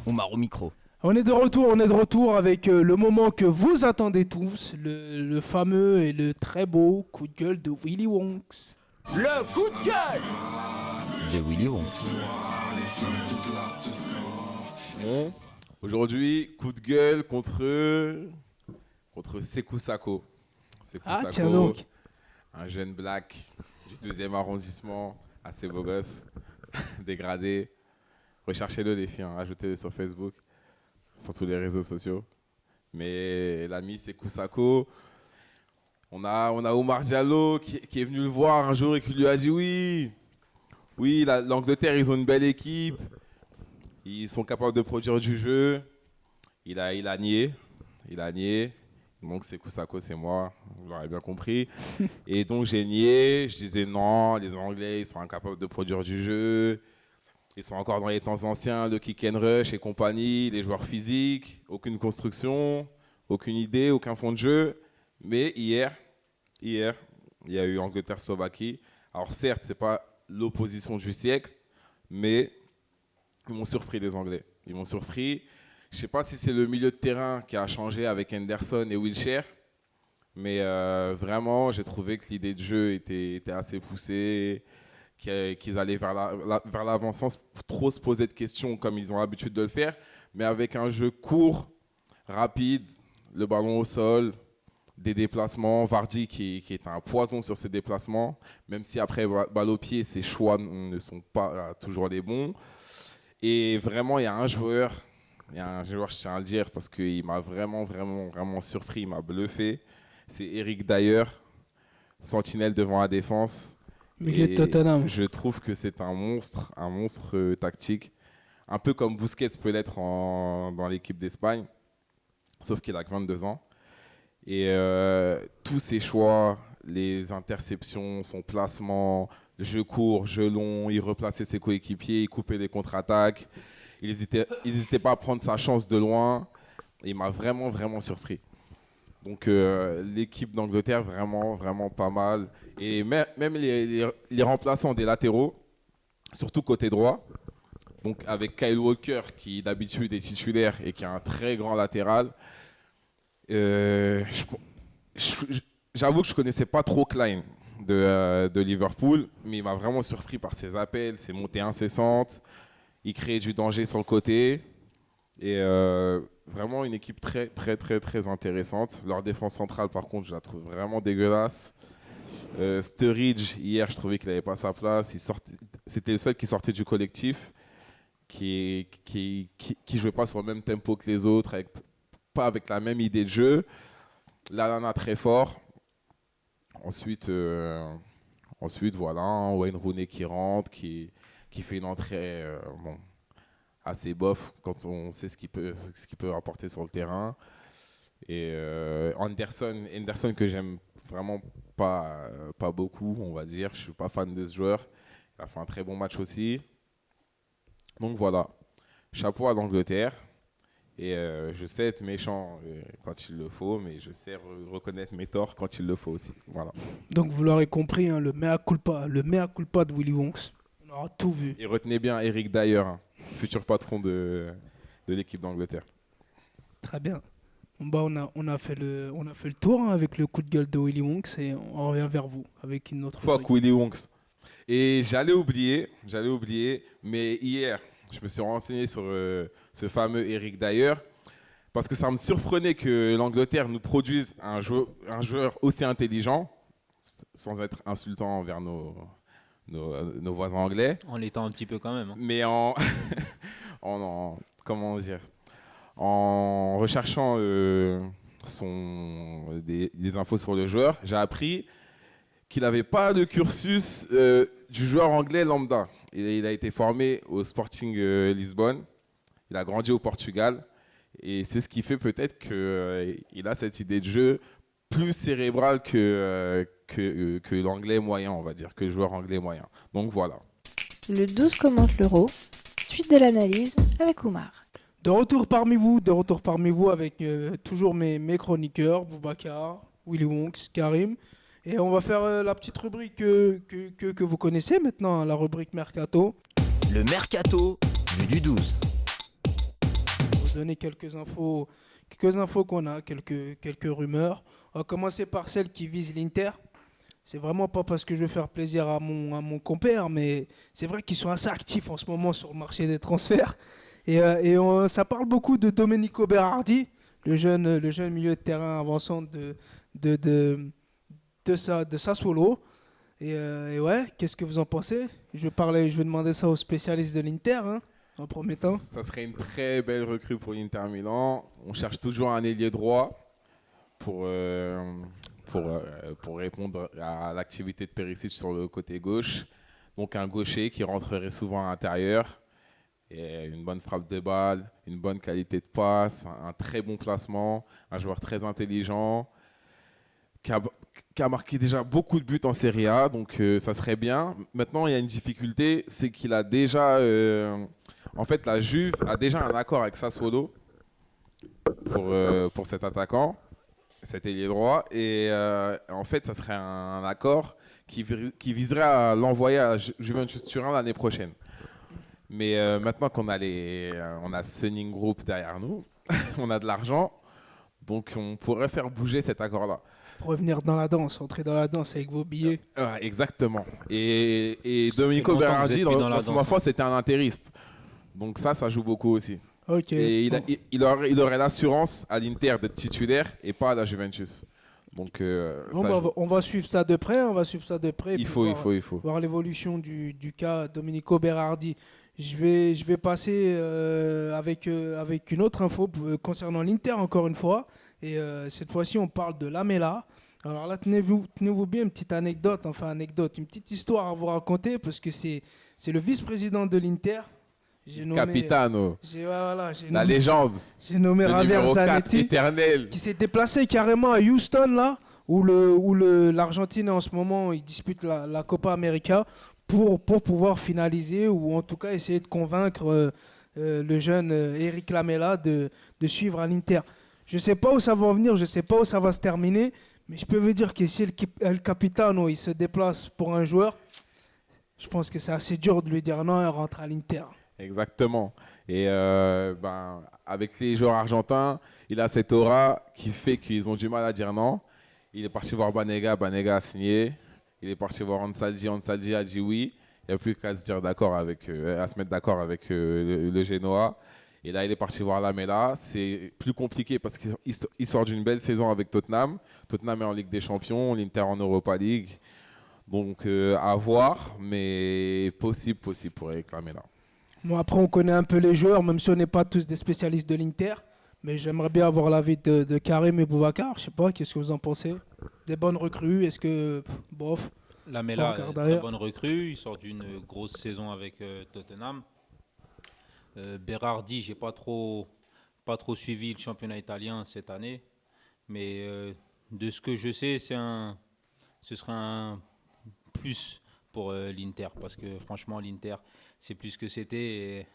[SPEAKER 1] Oumar au micro.
[SPEAKER 2] On est de retour avec le moment que vous attendez tous, le fameux et le très beau coup de gueule de Willy Wonks.
[SPEAKER 1] Le coup de gueule de Willy Wonks.
[SPEAKER 3] Bon, aujourd'hui, coup de gueule contre Sekou Sako. Sekou
[SPEAKER 2] Ah,
[SPEAKER 3] Sako,
[SPEAKER 2] tiens donc.
[SPEAKER 3] un jeune black du 2e arrondissement, assez beau gosse, dégradé. Recherchez-le les filles, hein, ajoutez-le sur Facebook, sur tous les réseaux sociaux. Mais l'ami Sekou Sako, on a Oumar Diallo qui est venu le voir un jour et qui lui a dit oui, l'Angleterre, ils ont une belle équipe, ils sont capables de produire du jeu. Il a nié. Donc Sekou Sako, c'est moi, vous l'aurez bien compris. Et donc j'ai nié, je disais non, les Anglais, ils sont incapables de produire du jeu. Ils sont encore dans les temps anciens, le kick and rush et compagnie, les joueurs physiques, aucune construction, aucune idée, aucun fond de jeu. Mais hier, il y a eu Angleterre-Slovaquie. Alors certes, ce n'est pas l'opposition du siècle, mais ils m'ont surpris les Anglais. Ils m'ont surpris. Je ne sais pas si c'est le milieu de terrain qui a changé avec Henderson et Wilshere, mais vraiment, j'ai trouvé que l'idée de jeu était assez poussée, qu'ils allaient vers l'avant sans trop se poser de questions comme ils ont l'habitude de le faire, mais avec un jeu court, rapide, le ballon au sol, des déplacements. Vardy qui est un poison sur ses déplacements, même si après, balle au pied, ses choix ne sont pas toujours les bons. Et vraiment, il y a un joueur, je tiens à le dire, parce qu'il m'a vraiment surpris, il m'a bluffé. C'est Eric Dyer, sentinelle devant la défense.
[SPEAKER 2] Milieu de
[SPEAKER 3] Et
[SPEAKER 2] Tottenham.
[SPEAKER 3] je trouve que c'est un monstre tactique. Un peu comme Busquets peut l'être dans l'équipe d'Espagne, sauf qu'il a que 22 ans. Et tous ses choix, les interceptions, son placement, jeu court, jeu long, il replaçait ses coéquipiers, il coupait les contre-attaques. Il n'hésitait pas à prendre sa chance de loin. Et il m'a vraiment, vraiment surpris. Donc l'équipe d'Angleterre, vraiment, vraiment pas mal. Et même les remplaçants des latéraux, surtout côté droit, donc avec Kyle Walker qui d'habitude est titulaire et qui est un très grand latéral. J'avoue que je ne connaissais pas trop Klein de Liverpool, mais il m'a vraiment surpris par ses appels, ses montées incessantes. Il créait du danger sur le côté. Et vraiment une équipe très, très, très, très intéressante. Leur défense centrale, par contre, je la trouve vraiment dégueulasse. Sturridge, hier, je trouvais qu'il n'avait pas sa place. C'était le seul qui sortait du collectif, qui jouait pas sur le même tempo que les autres, pas avec la même idée de jeu. Lallana très fort. Ensuite, voilà, hein, Wayne Rooney qui rentre, qui fait une entrée assez bof quand on sait ce qu'il peut apporter sur le terrain. Et Henderson que j'aime vraiment pas beaucoup, on va dire. Je suis pas fan de ce joueur. Il a fait un très bon match aussi. Donc voilà, chapeau à l'Angleterre. Et je sais être méchant quand il le faut, mais je sais reconnaître mes torts quand il le faut aussi. Voilà.
[SPEAKER 2] Donc vous l'aurez compris, hein, le mea culpa de Willy Wonks. On aura tout vu.
[SPEAKER 3] Et retenez bien Eric Dyer, hein, futur patron de l'équipe d'Angleterre.
[SPEAKER 2] Très bien. Bon, bah, on a fait le tour, hein, avec le coup de gueule de Willy Wonks, et on revient vers vous avec une autre
[SPEAKER 3] Fuck
[SPEAKER 2] rubrique.
[SPEAKER 3] Willy Wonks. Et j'allais oublier, mais hier, je me suis renseigné sur ce fameux Eric Dyer, parce que ça me surprenait que l'Angleterre nous produise un joueur aussi intelligent, sans être insultant envers nos voisins anglais.
[SPEAKER 5] En l'étant un petit peu quand même. Hein.
[SPEAKER 3] Mais comment dire, en recherchant des infos sur le joueur, j'ai appris qu'il n'avait pas de cursus du joueur anglais lambda. Il a été formé au Sporting Lisbonne, il a grandi au Portugal, et c'est ce qui fait peut-être qu'il a cette idée de jeu plus cérébrale que l'anglais moyen, on va dire, que le joueur anglais moyen. Donc voilà.
[SPEAKER 6] Le 12 commente l'Euro, suite de l'analyse avec Oumar.
[SPEAKER 2] De retour parmi vous avec toujours mes chroniqueurs, Boubacar, Willy Wonks, Karim. Et on va faire la petite rubrique que vous connaissez maintenant, hein, la rubrique Mercato.
[SPEAKER 1] Le Mercato vu du 12.
[SPEAKER 2] Je vais vous donner quelques infos qu'on a, quelques rumeurs. On va commencer par celle qui vise l'Inter. C'est vraiment pas parce que je veux faire plaisir à mon compère, mais c'est vrai qu'ils sont assez actifs en ce moment sur le marché des transferts. Ça parle beaucoup de Domenico Berardi, le jeune milieu de terrain avançant de Sassuolo. Et ouais, qu'est-ce que vous en pensez ? Je vais demander ça aux spécialistes de l'Inter, hein, en premier temps.
[SPEAKER 3] Ça serait une très belle recrue pour l'Inter Milan. On cherche toujours un ailier droit pour répondre à l'activité de Perisic sur le côté gauche. Donc un gaucher qui rentrerait souvent à l'intérieur. Et une bonne frappe de balle, une bonne qualité de passe, un très bon placement, un joueur très intelligent qui a marqué déjà beaucoup de buts en Serie A, donc ça serait bien. Maintenant, il y a une difficulté, c'est qu'il a déjà... en fait, la Juve a déjà un accord avec Sassuolo pour cet attaquant, cet ailier droit. Et en fait, ça serait un accord qui viserait à l'envoyer à Juventus Turin l'année prochaine. Mais maintenant qu'on a on a Sunning Group derrière nous, on a de l'argent, donc on pourrait faire bouger cet accord-là.
[SPEAKER 2] Pour revenir dans la danse, entrer dans la danse avec vos billets.
[SPEAKER 3] Exactement. Et
[SPEAKER 5] Ça
[SPEAKER 3] Domenico
[SPEAKER 5] fait longtemps que vous
[SPEAKER 3] Berardi,
[SPEAKER 5] êtes plus dans
[SPEAKER 3] dans
[SPEAKER 5] la
[SPEAKER 3] son
[SPEAKER 5] danse,
[SPEAKER 3] enfance, c'était un intériste. Donc ça joue beaucoup aussi.
[SPEAKER 2] Ok.
[SPEAKER 3] Et il aurait l'assurance à l'Inter d'être titulaire et pas à la Juventus. Donc
[SPEAKER 2] Bon,
[SPEAKER 3] ça
[SPEAKER 2] bah,
[SPEAKER 3] joue.
[SPEAKER 2] on va suivre ça de près.
[SPEAKER 3] Il faut.
[SPEAKER 2] Voir l'évolution du cas Domenico Berardi. Je vais passer avec une autre info concernant l'Inter encore une fois. Et cette fois-ci, on parle de Lamela. Alors là, tenez-vous bien, une petite anecdote, une petite histoire à vous raconter, parce que c'est le vice-président de l'Inter.
[SPEAKER 3] Capitano,
[SPEAKER 2] J'ai
[SPEAKER 3] la
[SPEAKER 2] nommé,
[SPEAKER 3] légende,
[SPEAKER 2] j'ai nommé
[SPEAKER 3] le
[SPEAKER 2] Javier
[SPEAKER 3] numéro 4
[SPEAKER 2] Zanetti,
[SPEAKER 3] éternel.
[SPEAKER 2] qui s'est déplacé carrément à Houston, là, où l'Argentine, en ce moment, il dispute la Copa América, pour pouvoir finaliser, ou en tout cas essayer de convaincre le jeune Eric Lamela de suivre à l'Inter. Je ne sais pas où ça va en venir, je ne sais pas où ça va se terminer, mais je peux vous dire que si El Capitano il se déplace pour un joueur, je pense que c'est assez dur de lui dire non, il rentre à l'Inter.
[SPEAKER 3] Exactement. Et avec les joueurs argentins, il a cette aura qui fait qu'ils ont du mal à dire non. Il est parti voir Banega a signé. Il est parti voir Ansaldi a dit oui. Il n'y a plus qu'à se dire d'accord à se mettre d'accord avec le Genoa. Et là, il est parti voir Lamela. C'est plus compliqué parce qu'il sort d'une belle saison avec Tottenham. Tottenham est en Ligue des Champions, l'Inter en Europa League. Donc, à voir, mais possible pour Eric Lamela.
[SPEAKER 2] Bon, après, on connaît un peu les joueurs, même si on n'est pas tous des spécialistes de l'Inter. Mais j'aimerais bien avoir l'avis de Karim et Boubacar. Je sais pas, qu'est-ce que vous en pensez? Des bonnes recrues, est-ce que... Bof.
[SPEAKER 5] Lamela,
[SPEAKER 2] Regarde
[SPEAKER 5] très
[SPEAKER 2] derrière.
[SPEAKER 5] bonne recrue. Il sort d'une grosse saison avec Tottenham. Berardi, j'ai pas trop suivi le championnat italien cette année. Mais de ce que je sais, ce serait un plus pour l'Inter. Parce que franchement, l'Inter, c'est plus ce que c'était. Et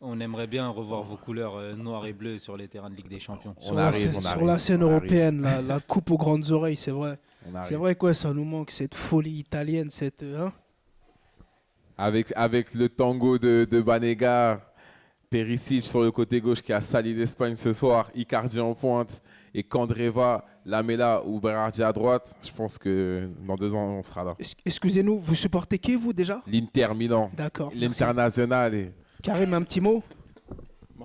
[SPEAKER 5] on aimerait bien revoir vos couleurs noires et bleues sur les terrains de Ligue des Champions.
[SPEAKER 2] Sur la scène européenne, la coupe aux grandes oreilles, c'est vrai. C'est vrai quoi, ça nous manque, cette folie italienne, cette...
[SPEAKER 3] Avec le tango de Banega, Perisic sur le côté gauche qui a sali l'Espagne ce soir, Icardi en pointe et Candreva, Lamela ou Berardi à droite, je pense que dans 2 ans, on sera là.
[SPEAKER 2] Excusez-nous, vous supportez qui, vous, déjà?
[SPEAKER 3] L'Inter Milan,
[SPEAKER 2] D'accord.
[SPEAKER 3] l'Internazionale.
[SPEAKER 2] Karim, un petit mot?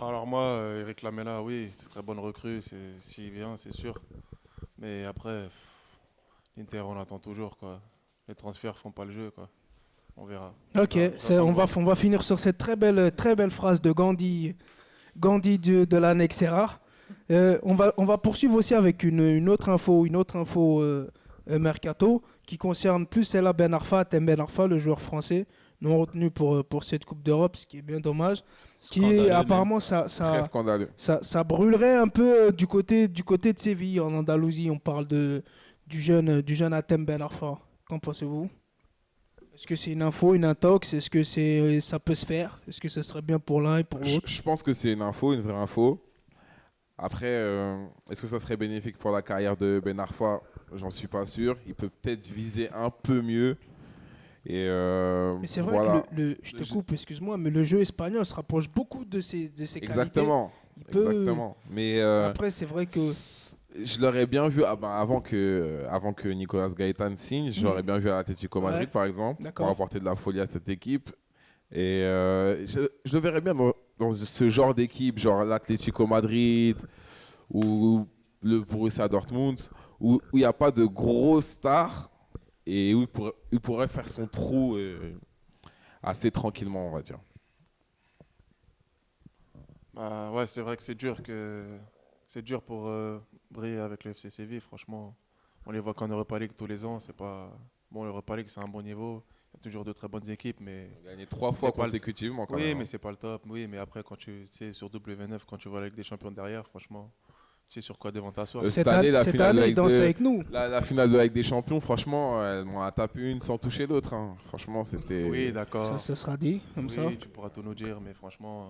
[SPEAKER 4] Alors moi, Eric Lamela, oui, c'est très bonne recrue, s'il vient, c'est sûr. Mais après, l'Inter, on attend toujours, quoi. Les transferts font pas le jeu, quoi. On verra.
[SPEAKER 2] Ok, on va finir sur cette très belle phrase de Gandhi de l'annexe Serra. On va poursuivre aussi avec une autre info mercato qui concerne plus Cella Ben Arfa, Tem Ben Arfa, le joueur français non retenu pour cette Coupe d'Europe, ce qui est bien dommage. Qui apparemment
[SPEAKER 3] Très scandaleux.
[SPEAKER 2] ça brûlerait un peu du côté de Séville en Andalousie. On parle du jeune Atem Ben Arfa. Qu'en pensez-vous? Est-ce que c'est une info, une intox? Est-ce que ça peut se faire? Est-ce que ça serait bien pour l'un et pour l'autre?
[SPEAKER 3] Je pense que c'est une vraie info. Après, est-ce que ça serait bénéfique pour la carrière de Ben Arfa? J'en suis pas sûr. Il peut peut-être viser un peu mieux. Et
[SPEAKER 2] mais c'est vrai
[SPEAKER 3] voilà.
[SPEAKER 2] que je te coupe, excuse-moi, mais le jeu espagnol se rapproche beaucoup de ses
[SPEAKER 3] Exactement.
[SPEAKER 2] qualités.
[SPEAKER 3] Exactement. Mais
[SPEAKER 2] Après, c'est vrai que...
[SPEAKER 3] je l'aurais bien vu avant que Nicolas Gaëtan signe. Je l'aurais bien vu à l'Atlético Madrid, par exemple,
[SPEAKER 2] D'accord.
[SPEAKER 3] pour apporter de la folie à cette équipe. Et je le verrais bien dans ce genre d'équipe, genre l'Atlético Madrid ou le Borussia Dortmund, où il n'y a pas de grosses stars et où il pourrait faire son trou assez tranquillement, on va dire.
[SPEAKER 4] Bah, ouais, c'est vrai que c'est dur pour briller avec le FC Séville. Franchement, on les voit qu'en Europa League tous les ans. C'est pas bon, l'Europa League, c'est un bon niveau. Il y a toujours de très bonnes équipes, mais
[SPEAKER 3] Gagné 3 fois
[SPEAKER 4] pas le-
[SPEAKER 3] consécutivement, quand
[SPEAKER 4] oui,
[SPEAKER 3] même.
[SPEAKER 4] mais c'est pas le top. Oui, mais après, quand tu sais sur W9, quand tu vois la Ligue des Champions derrière, franchement, tu sais sur quoi devant t'asseoir.
[SPEAKER 3] Cette année, la finale de la
[SPEAKER 2] il
[SPEAKER 3] Ligue
[SPEAKER 2] danse
[SPEAKER 3] de-
[SPEAKER 2] avec nous.
[SPEAKER 3] La finale de la Ligue des Champions, franchement, elle m'en a tapé une sans toucher l'autre. Hein. Franchement, c'était...
[SPEAKER 4] Oui, d'accord.
[SPEAKER 2] Ça sera dit, comme
[SPEAKER 4] Oui,
[SPEAKER 2] ça.
[SPEAKER 4] tu pourras tout nous dire, mais franchement,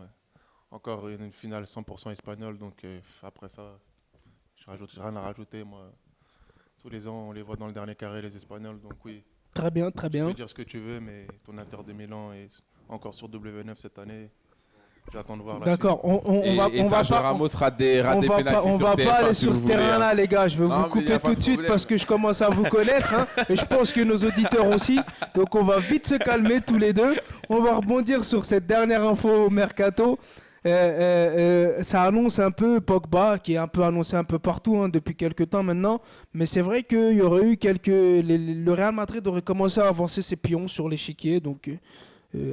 [SPEAKER 4] encore une finale 100% espagnole. Donc après ça, j'ai rien à rajouter. Moi, tous les ans, on les voit dans le dernier carré, les Espagnols. Donc oui,
[SPEAKER 2] Très bien, très
[SPEAKER 4] tu
[SPEAKER 2] bien.
[SPEAKER 4] peux dire ce que tu veux, mais ton Inter de Milan est encore sur W9 cette année. J'attends de voir la
[SPEAKER 2] D'accord, on va
[SPEAKER 3] Sergio
[SPEAKER 2] pas...
[SPEAKER 3] Ramos rate des pénaltys
[SPEAKER 2] On
[SPEAKER 3] sur
[SPEAKER 2] va
[SPEAKER 3] TF1,
[SPEAKER 2] pas aller
[SPEAKER 3] si
[SPEAKER 2] sur
[SPEAKER 3] vous
[SPEAKER 2] ce
[SPEAKER 3] voulez, hein.
[SPEAKER 2] terrain-là, les gars. Je vais
[SPEAKER 3] Non,
[SPEAKER 2] vous
[SPEAKER 3] mais y a
[SPEAKER 2] couper
[SPEAKER 3] pas
[SPEAKER 2] tout
[SPEAKER 3] de
[SPEAKER 2] de suite
[SPEAKER 3] problème.
[SPEAKER 2] parce que je commence à vous connaître. Hein, et je pense que nos auditeurs aussi. Donc, on va vite se calmer tous les deux. On va rebondir sur cette dernière info mercato. Ça annonce un peu Pogba, qui est un peu annoncé un peu partout hein, depuis quelques temps maintenant. Mais c'est vrai qu'il y aurait eu le Real Madrid aurait commencé à avancer ses pions sur l'échiquier. Donc,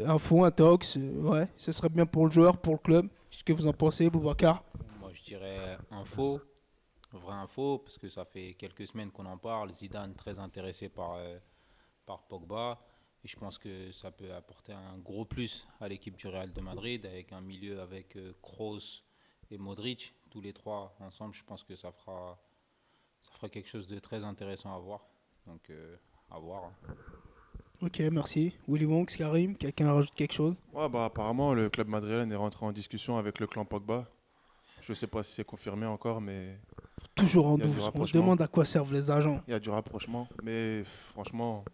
[SPEAKER 2] info, intox. Ouais, ce serait bien pour le joueur, pour le club. Qu'est-ce que vous en pensez, Boubacar?
[SPEAKER 5] Moi, je dirais info. vraie info, parce que ça fait quelques semaines qu'on en parle. Zidane très intéressé par Pogba. Et je pense que ça peut apporter un gros plus à l'équipe du Real de Madrid, avec un milieu avec Kroos et Modric, tous les trois ensemble. Je pense que ça fera quelque chose de très intéressant à voir. Donc, à voir.
[SPEAKER 2] Ok, merci. Willy Wonks, Karim, quelqu'un rajoute quelque chose?
[SPEAKER 4] Ouais, bah, apparemment, le club madrilène est rentré en discussion avec le clan Pogba. Je ne sais pas si c'est confirmé encore, mais
[SPEAKER 2] Toujours en
[SPEAKER 4] Il y a du
[SPEAKER 2] douce. On se
[SPEAKER 4] rapprochement.
[SPEAKER 2] demande à quoi servent les agents.
[SPEAKER 4] il y a du rapprochement. Mais franchement,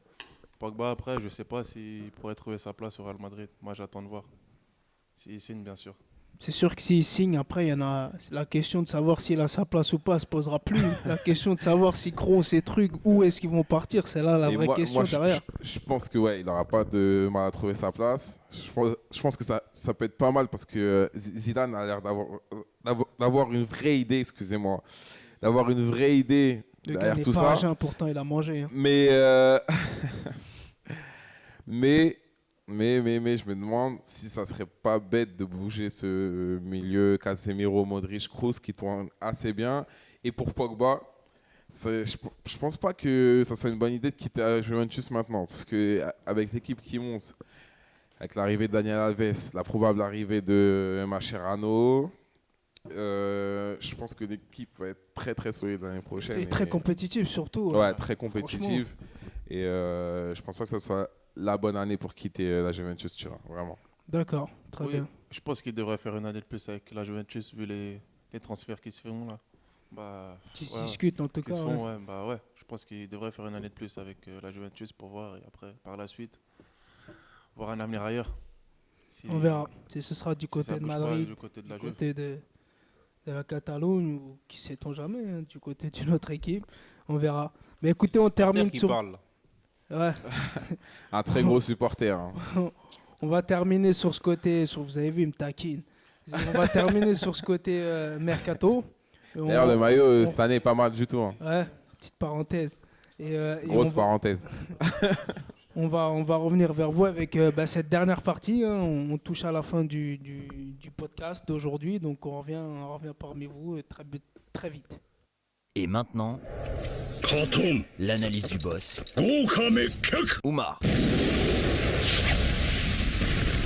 [SPEAKER 4] Pogba, après, je ne sais pas s'il pourrait trouver sa place au Real Madrid. Moi, j'attends de voir. S'il signe, bien sûr.
[SPEAKER 2] C'est sûr que s'il signe, après, il y en a. La question de savoir s'il a sa place ou pas se posera plus. La question de savoir si Kroos et trucs, où est-ce qu'ils vont partir, c'est là la
[SPEAKER 3] Et
[SPEAKER 2] vraie question derrière.
[SPEAKER 3] je pense que ouais, il n'aura pas de mal à trouver sa place. Je pense que ça peut être pas mal parce que Zidane a l'air d'avoir une vraie idée, excusez-moi, d'avoir une vraie idée
[SPEAKER 2] Le gars
[SPEAKER 3] derrière
[SPEAKER 2] n'est
[SPEAKER 3] tout
[SPEAKER 2] pas
[SPEAKER 3] ça.
[SPEAKER 2] agent, pourtant il a mangé. Hein.
[SPEAKER 3] Mais je me demande si ça serait pas bête de bouger ce milieu Casemiro, Modric, Kroos qui tourne assez bien. Et pour Pogba, je pense pas que ça soit une bonne idée de quitter la Juventus maintenant. Parce qu'avec l'équipe qui monte, avec l'arrivée de Daniel Alves, la probable arrivée de Mascherano, je pense que l'équipe va être très très solide l'année prochaine.
[SPEAKER 2] Et très compétitif surtout.
[SPEAKER 3] Ouais, très compétitive. Et je pense pas que ce soit la bonne année pour quitter la Juventus Turin, vraiment.
[SPEAKER 2] D'accord, très
[SPEAKER 4] Oui,
[SPEAKER 2] bien.
[SPEAKER 4] je pense qu'il devrait faire une année de plus avec la Juventus, vu les transferts qui se font là. Bah,
[SPEAKER 2] Qui se
[SPEAKER 4] ouais,
[SPEAKER 2] discutent en tout
[SPEAKER 4] qui
[SPEAKER 2] cas.
[SPEAKER 4] se
[SPEAKER 2] Ouais.
[SPEAKER 4] font, ouais, bah ouais. Je pense qu'il devrait faire une année de plus avec la Juventus pour voir et après, par la suite, voir un avenir ailleurs. Si-
[SPEAKER 2] On verra si ce sera du
[SPEAKER 4] si
[SPEAKER 2] côté
[SPEAKER 4] ça
[SPEAKER 2] de
[SPEAKER 4] bouge pas
[SPEAKER 2] Madrid,
[SPEAKER 4] du côté de la
[SPEAKER 2] du
[SPEAKER 4] Juve.
[SPEAKER 2] côté de la Catalogne ou qui sait-on jamais, hein, du côté d'une autre équipe. On verra. Mais écoutez, on termine
[SPEAKER 5] Qui
[SPEAKER 2] sur.
[SPEAKER 5] parle.
[SPEAKER 2] Ouais.
[SPEAKER 3] Un très gros supporter. Hein.
[SPEAKER 2] On va terminer sur ce côté. Vous avez vu, il me taquine. On va terminer sur ce côté mercato. Et
[SPEAKER 3] D'ailleurs, le maillot
[SPEAKER 2] on-
[SPEAKER 3] cette année est pas mal du tout. Hein.
[SPEAKER 2] Ouais, petite parenthèse. Et
[SPEAKER 3] Grosse parenthèse.
[SPEAKER 2] on va revenir vers vous avec cette dernière partie. Hein. On touche à la fin du podcast d'aujourd'hui. Donc on revient parmi vous très vite.
[SPEAKER 1] Et maintenant, l'analyse du boss. Oumar.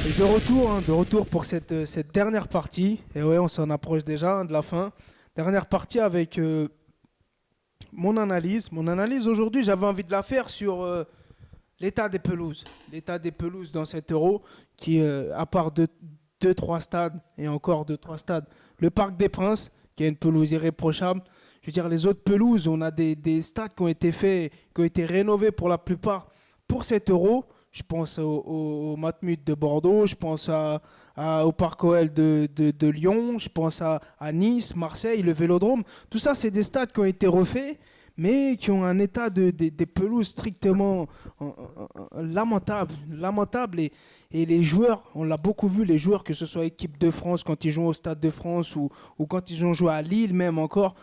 [SPEAKER 2] Et de retour pour cette dernière partie. Et ouais, on s'en approche déjà de la fin. Dernière partie avec mon analyse. Mon analyse aujourd'hui, j'avais envie de la faire sur l'état des pelouses. L'état des pelouses dans cet Euro qui, à part 2-3 stades, et encore 2-3 stades, le Parc des Princes, qui a une pelouse irréprochable. Je veux dire, les autres pelouses, on a des stades qui ont été faits, qui ont été rénovés pour la plupart pour cet Euro. Je pense au Matmut de Bordeaux, je pense au Parc OL de Lyon, je pense à Nice, Marseille, le Vélodrome. Tout ça, c'est des stades qui ont été refaits, mais qui ont un état des pelouses strictement lamentable. Et les joueurs, on l'a beaucoup vu, les joueurs, que ce soit équipe de France, quand ils jouent au Stade de France ou quand ils ont joué à Lille même encore,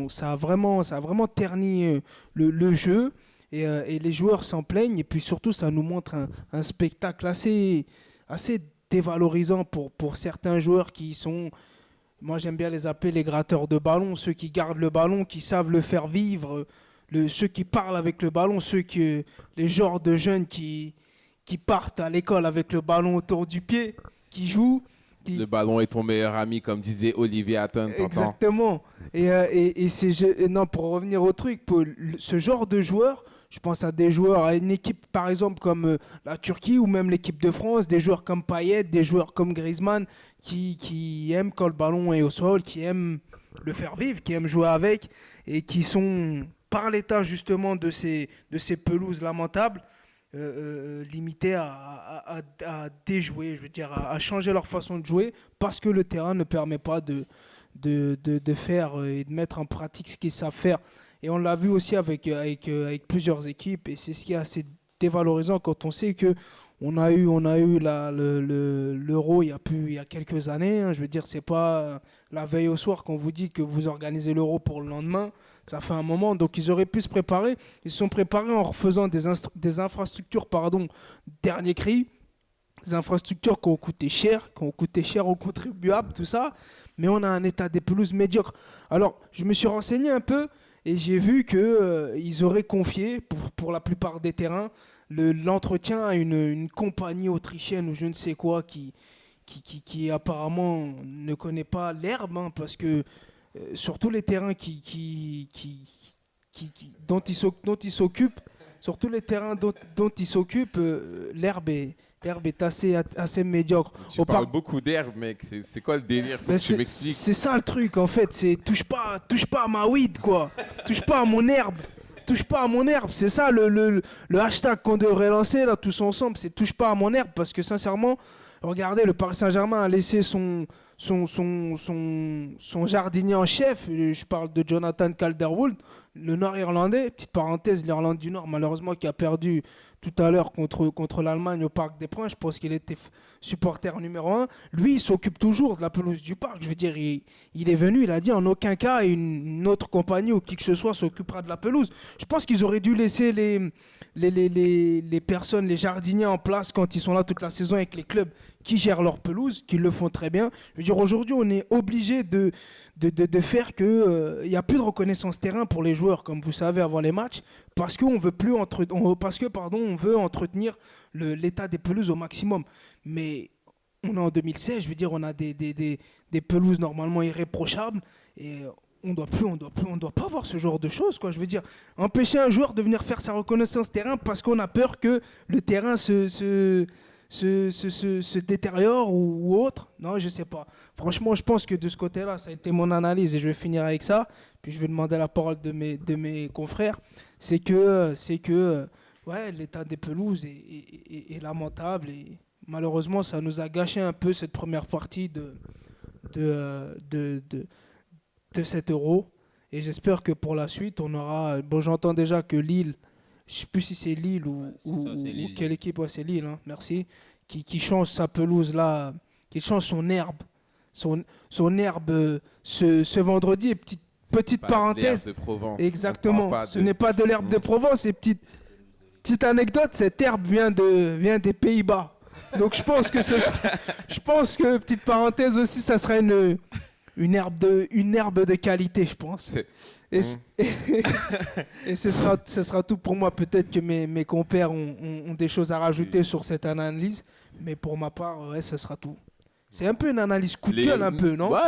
[SPEAKER 2] ça a vraiment terni le jeu. Et les joueurs s'en plaignent. Et puis surtout, ça nous montre un spectacle assez dévalorisant pour certains joueurs qui sont... Moi, j'aime bien les appeler les gratteurs de ballon, ceux qui gardent le ballon, qui savent le faire vivre, ceux qui parlent avec le ballon, les genres de jeunes qui partent à l'école avec le ballon autour du pied, qui jouent.
[SPEAKER 3] Le ballon est ton meilleur ami, comme disait Olivier Hatton.
[SPEAKER 2] Exactement. Non, pour revenir au truc, pour ce genre de joueurs, je pense à des joueurs, à une équipe par exemple comme la Turquie ou même l'équipe de France, des joueurs comme Payet, des joueurs comme Griezmann qui aiment quand le ballon est au sol, qui aiment le faire vivre, qui aiment jouer avec et qui sont par l'état justement de ces pelouses lamentables limités à déjouer, je veux dire à changer leur façon de jouer parce que le terrain ne permet pas de faire et de mettre en pratique ce qu'ils savent faire. Et on l'a vu aussi avec plusieurs équipes et c'est ce qui est assez dévalorisant quand on sait que on a eu l'Euro il y a quelques années. Hein. Je veux dire, c'est pas la veille au soir qu'on vous dit que vous organisez l'Euro pour le lendemain. Ça fait un moment, donc ils auraient pu se préparer. Ils se sont préparés en refaisant des infrastructures, dernier cri. des infrastructures qui ont coûté cher aux contribuables, tout ça, mais on a un état des pelouses médiocre. Alors, je me suis renseigné un peu et j'ai vu qu'ils auraient confié, pour la plupart des terrains, l'entretien à une compagnie autrichienne ou je ne sais quoi qui apparemment ne connaît pas l'herbe, hein, parce que sur tous les terrains dont ils s'occupent, sur tous les terrains dont ils s'occupent, l'herbe est assez médiocre.
[SPEAKER 3] Tu parles beaucoup d'herbe, mec. C'est quoi le délire? Faut que tu m'expliques.
[SPEAKER 2] C'est ça le truc, en fait. C'est touche pas à ma weed, quoi. Touche pas à mon herbe. Touche pas à mon herbe. C'est ça le hashtag qu'on devrait lancer, là, tous ensemble. C'est touche pas à mon herbe. Parce que, sincèrement, regardez, le Paris Saint-Germain a laissé son jardinier en chef. Je parle de Jonathan Calderwood, le Nord-Irlandais. Petite parenthèse, l'Irlande du Nord, malheureusement, qui a perdu tout à l'heure contre l'Allemagne au Parc des Princes. Je pense qu'il était supporter numéro 1. Lui, il s'occupe toujours de la pelouse du parc. Je veux dire, il est venu, il a dit en aucun cas une autre compagnie ou qui que ce soit s'occupera de la pelouse. Je pense qu'ils auraient dû laisser les personnes, les jardiniers en place quand ils sont là toute la saison avec les clubs qui gèrent leur pelouse, qui le font très bien. Je veux dire, aujourd'hui, on est obligé de faire que il y a plus de reconnaissance terrain pour les joueurs, comme vous savez, avant les matchs, parce qu'on veut plus on veut entretenir l'état des pelouses au maximum. Mais on est en 2016, je veux dire, on a des pelouses normalement irréprochables et on doit pas avoir ce genre de choses, quoi. Je veux dire, empêcher un joueur de venir faire sa reconnaissance terrain parce qu'on a peur que le terrain se détériore ou autre. Non, je sais pas. Franchement, je pense que de ce côté-là, ça a été mon analyse et je vais finir avec ça. Puis je vais demander la parole de mes confrères. C'est que ouais, l'état des pelouses est lamentable et malheureusement, ça nous a gâché un peu cette première partie de cet Euro. Et j'espère que pour la suite, on aura... Bon, j'entends déjà que Lille, je ne sais plus si c'est Lille ou quelle équipe, ouais, c'est Lille, hein, merci, qui change sa pelouse là, qui change son herbe. Son herbe ce vendredi. Et petite parenthèse.
[SPEAKER 3] De Provence.
[SPEAKER 2] Exactement. Ce n'est pas de l'herbe de Provence. Et petite anecdote, cette herbe vient des Pays-Bas. Donc je pense que petite parenthèse aussi, ça sera une herbe de qualité, je pense. Et ce sera tout pour moi. Peut-être que mes compères ont des choses à rajouter sur cette analyse, mais pour ma part, ouais, ce sera tout. C'est un peu une analyse coup de gueule, un peu, non?
[SPEAKER 3] Ouais,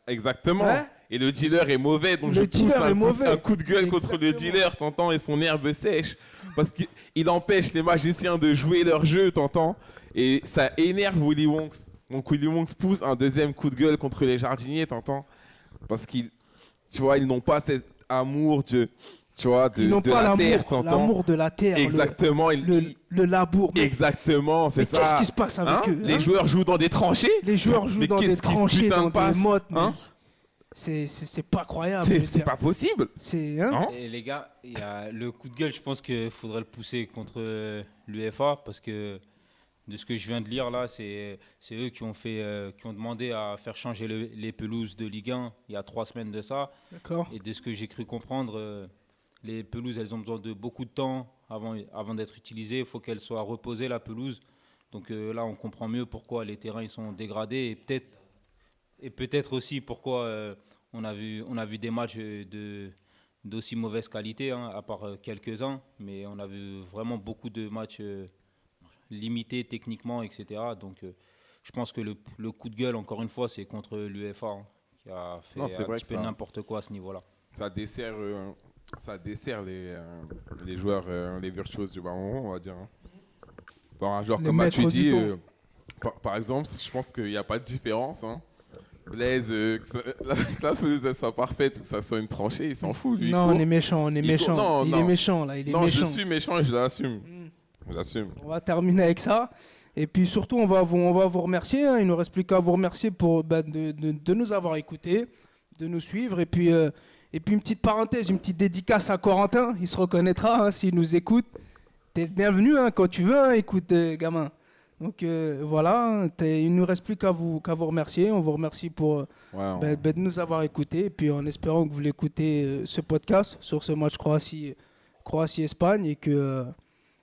[SPEAKER 3] exactement. Ouais. Et le dealer est mauvais, donc je pousse un coup de gueule contre le dealer, t'entends, et son herbe sèche. Parce qu'il empêche les magiciens de jouer leur jeu, t'entends. Et ça énerve Willy Wonks. Donc Willy Wonks pousse un deuxième coup de gueule contre les jardiniers, t'entends. Parce qu'ils, tu vois, ils n'ont pas cet amour de la terre, t'entends.
[SPEAKER 2] L'amour de la terre.
[SPEAKER 3] Exactement.
[SPEAKER 2] Le labour.
[SPEAKER 3] Exactement, c'est ça.
[SPEAKER 2] Mais qu'est-ce qui se passe avec eux?
[SPEAKER 3] Les joueurs jouent dans des tranchées.
[SPEAKER 2] Les joueurs jouent dans des tranchées, dans des mottes. C'est pas croyable.
[SPEAKER 3] C'est pas possible.
[SPEAKER 5] Et les gars, il y a le coup de gueule, je pense qu'il faudrait le pousser contre l'UEFA parce que de ce que je viens de lire là, c'est eux qui ont demandé à faire changer les pelouses de Ligue 1 il y a 3 semaines de ça.
[SPEAKER 2] D'accord.
[SPEAKER 5] Et de ce que j'ai cru comprendre, les pelouses, elles ont besoin de beaucoup de temps avant d'être utilisées. Il faut qu'elles soient reposées, la pelouse. Donc là, on comprend mieux pourquoi les terrains ils sont dégradés et peut-être aussi pourquoi on a vu des matchs d'aussi mauvaise qualité, hein, à part quelques-uns. Mais on a vu vraiment beaucoup de matchs limités techniquement, etc. Donc je pense que le coup de gueule, encore une fois, c'est contre l'UEFA, hein, qui a fait un petit peu n'importe quoi à ce niveau-là.
[SPEAKER 3] Ça dessert les joueurs, les virtuoses du ballon, on va dire. Hein. Par un joueur comme tu dis, par exemple, je pense qu'il n'y a pas de différence. Hein. Blaise, que la pelouse soit parfaite ou que ça soit une tranchée, il s'en fout. Lui,
[SPEAKER 2] non, on est méchant. Il est méchant là.
[SPEAKER 3] Je suis méchant et je l'assume. J'assume.
[SPEAKER 2] On va terminer avec ça. Et puis surtout, on va vous remercier. Hein. Il ne nous reste plus qu'à vous remercier de nous avoir écoutés, de nous suivre. Et puis une petite parenthèse, une petite dédicace à Corentin. Il se reconnaîtra, hein, s'il nous écoute. T'es le bienvenu, hein, quand tu veux. Hein, écoute, gamin. Donc voilà, il ne nous reste plus qu'à vous remercier. On vous remercie pour de nous avoir écoutés. Et puis en espérant que vous l'écoutez, ce podcast sur ce match Croatie-Espagne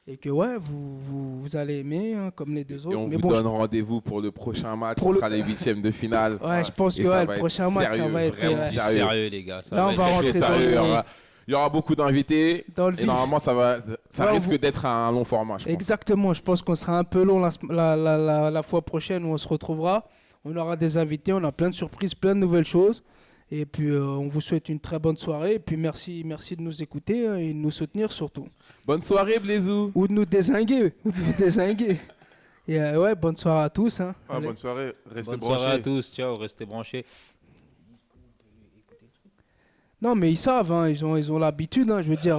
[SPEAKER 2] Et que ouais, vous allez aimer, hein, comme les deux
[SPEAKER 3] Et
[SPEAKER 2] autres.
[SPEAKER 3] on
[SPEAKER 2] Mais
[SPEAKER 3] vous
[SPEAKER 2] bon,
[SPEAKER 3] donne rendez-vous pour le prochain match.
[SPEAKER 2] Pour
[SPEAKER 3] Ce
[SPEAKER 2] le-
[SPEAKER 3] sera les huitièmes de finale.
[SPEAKER 2] ouais, je pense
[SPEAKER 3] Et
[SPEAKER 2] que
[SPEAKER 3] ça
[SPEAKER 2] ouais,
[SPEAKER 3] va
[SPEAKER 2] le
[SPEAKER 3] être
[SPEAKER 2] prochain match, ça
[SPEAKER 3] sérieux,
[SPEAKER 2] va être.
[SPEAKER 3] vraiment
[SPEAKER 5] Du
[SPEAKER 3] sérieux.
[SPEAKER 5] sérieux, les gars. Ça
[SPEAKER 2] Là,
[SPEAKER 5] va
[SPEAKER 2] on
[SPEAKER 5] être
[SPEAKER 2] va
[SPEAKER 3] Très
[SPEAKER 2] rentrer dans
[SPEAKER 3] sérieux.
[SPEAKER 2] le-
[SPEAKER 3] Il y aura beaucoup d'invités.
[SPEAKER 2] Dans le
[SPEAKER 3] Et
[SPEAKER 2] vif.
[SPEAKER 3] normalement, ça
[SPEAKER 2] Ouais,
[SPEAKER 3] risque
[SPEAKER 2] vous-
[SPEAKER 3] d'être un long format, je pense.
[SPEAKER 2] Exactement, je pense qu'on sera un peu long la fois prochaine où on se retrouvera. On aura des invités, on a plein de surprises, plein de nouvelles choses. Et puis on vous souhaite une très bonne soirée. Et puis merci de nous écouter, hein, et de nous soutenir surtout.
[SPEAKER 3] Bonne soirée, Blaisou.
[SPEAKER 2] Ou de nous dézinguer. Ou de nous dézinguer. Et ouais, bonne soirée à tous. Hein.
[SPEAKER 4] Ah,
[SPEAKER 2] Allez.
[SPEAKER 4] bonne soirée, restez
[SPEAKER 5] Bonne
[SPEAKER 4] branchés.
[SPEAKER 5] soirée à tous. Ciao, restez branchés.
[SPEAKER 2] Non, mais ils savent, hein, ils ont l'habitude. Hein, je veux dire,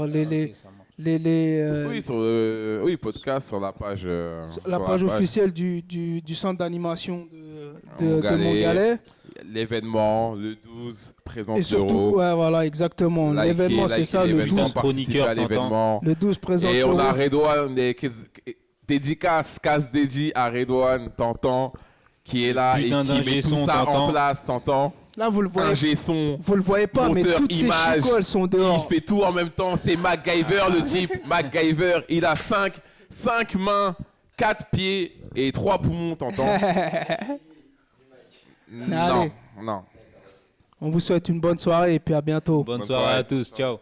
[SPEAKER 3] Oui, podcast sur la page.
[SPEAKER 2] la
[SPEAKER 3] sur
[SPEAKER 2] page officielle du centre d'animation de
[SPEAKER 3] Montgalais.
[SPEAKER 2] Montgalais.
[SPEAKER 3] L'événement, le 12, présente
[SPEAKER 2] Et surtout,
[SPEAKER 3] l'Euro.
[SPEAKER 2] ouais, voilà, exactement.
[SPEAKER 3] Likez,
[SPEAKER 2] L'événement, c'est
[SPEAKER 3] likez
[SPEAKER 2] ça, le
[SPEAKER 3] l'événement,
[SPEAKER 2] 12.
[SPEAKER 3] participez à
[SPEAKER 5] Chroniqueur,
[SPEAKER 3] l'événement.
[SPEAKER 2] Le 12 présente
[SPEAKER 3] Et on
[SPEAKER 2] l'Euro.
[SPEAKER 3] a Redouane, dédicace, casse dédié à Redouane, Tantan, qui est là
[SPEAKER 5] Putain
[SPEAKER 3] et qui
[SPEAKER 5] d'ingé
[SPEAKER 3] met tout
[SPEAKER 5] son,
[SPEAKER 3] ça en
[SPEAKER 5] Tantan.
[SPEAKER 3] place, Tantan.
[SPEAKER 2] Là, vous le voyez,
[SPEAKER 3] Ingé son,
[SPEAKER 2] vous le voyez pas, mais
[SPEAKER 3] monteur
[SPEAKER 2] toutes ces
[SPEAKER 3] image,
[SPEAKER 2] chicots, elles sont
[SPEAKER 3] il
[SPEAKER 2] dehors.
[SPEAKER 3] fait tout en même temps. C'est MacGyver, le type. MacGyver, il a 5 mains, 4 pieds et 3 poumons, Tantan. Non,
[SPEAKER 2] Allez.
[SPEAKER 3] non.
[SPEAKER 2] On vous souhaite une bonne soirée et puis à bientôt.
[SPEAKER 5] Bonne
[SPEAKER 3] Bonne
[SPEAKER 5] soirée
[SPEAKER 3] soirée.
[SPEAKER 5] à tous. Ciao.